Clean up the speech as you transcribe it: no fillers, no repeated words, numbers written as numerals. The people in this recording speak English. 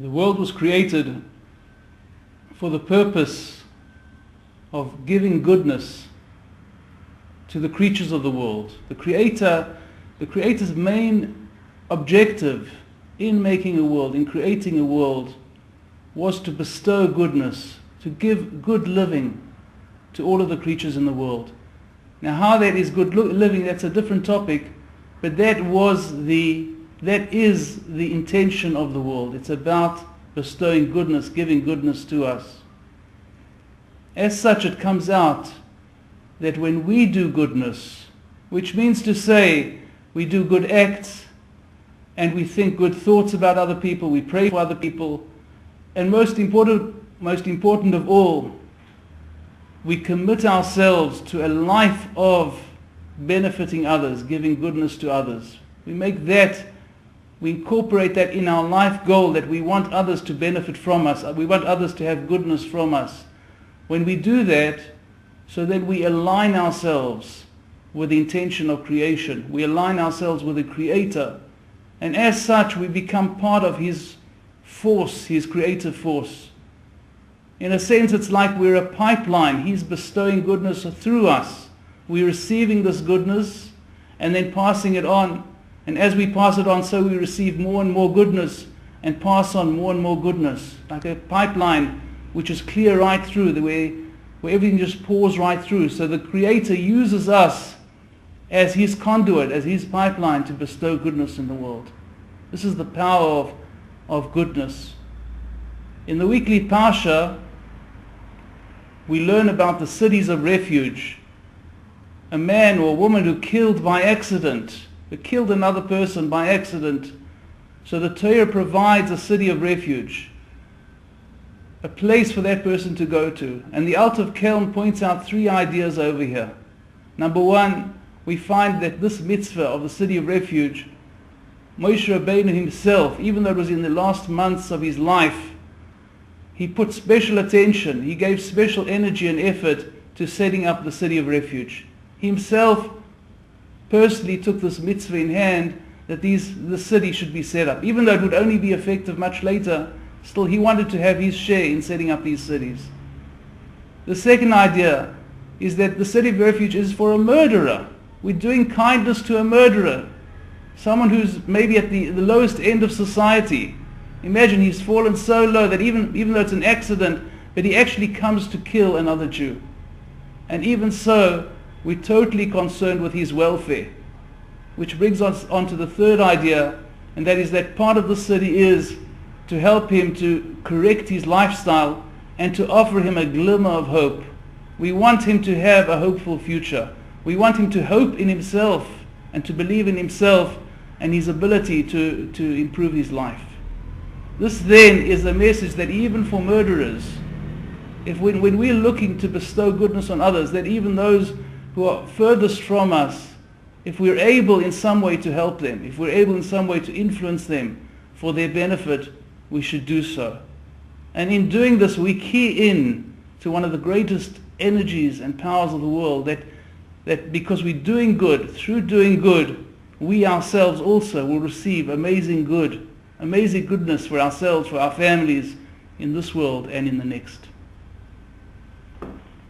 The world was created for the purpose of giving goodness to the creatures of the world. The Creator's main objective in making a world, in creating a world, was to bestow goodness, to give good living to all of the creatures in the world. Now how that is good living, that's a different topic, but that is the intention of the world. It's about bestowing goodness, giving goodness to us. As such, it comes out that when we do goodness, which means to say we do good acts and we think good thoughts about other people, we pray for other people, and most important of all, we commit ourselves to a life of benefiting others, giving goodness to others. We incorporate that in our life goal, that we want others to benefit from us, we want others to have goodness from us. When we do that, so then we align ourselves with the intention of creation. We align ourselves with the Creator, and as such we become part of His force, His creative force. In a sense, it's like we're a pipeline. He's bestowing goodness through us. We're receiving this goodness and then passing it on. And as we pass it on, so we receive more and more goodness and pass on more and more goodness. Like a pipeline which is clear right through, where everything just pours right through. So the Creator uses us as His conduit, as His pipeline to bestow goodness in the world. This is the power of goodness. In the weekly Parsha, we learn about the cities of refuge. A man or a woman who killed another person by accident. So the Torah provides a city of refuge, a place for that person to go to. And the Alter of Kelm points out three ideas over here. Number one, we find that this mitzvah of the city of refuge, Moshe Rabbeinu himself, even though it was in the last months of his life, he put special attention, he gave special energy and effort to setting up the city of refuge. He himself personally took this mitzvah in hand that the city should be set up. Even though it would only be effective much later, still he wanted to have his share in setting up these cities. The second idea is that the city of refuge is for a murderer. We're doing kindness to a murderer, someone who's maybe at the lowest end of society. Imagine he's fallen so low that even though it's an accident, but he actually comes to kill another Jew. And even so, we're totally concerned with his welfare. Which brings us on to the third idea, and that is that part of the city is to help him to correct his lifestyle and to offer him a glimmer of hope. We want him to have a hopeful future. We want him to hope in himself and to believe in himself and his ability to improve his life. This then is a message that even for murderers, when we're looking to bestow goodness on others, that even those who are furthest from us, if we're able in some way to help them, if we're able in some way to influence them for their benefit, we should do so. And in doing this, we key in to one of the greatest energies and powers of the world, that because we're doing good, through doing good, we ourselves also will receive amazing goodness for ourselves, for our families, in this world and in the next.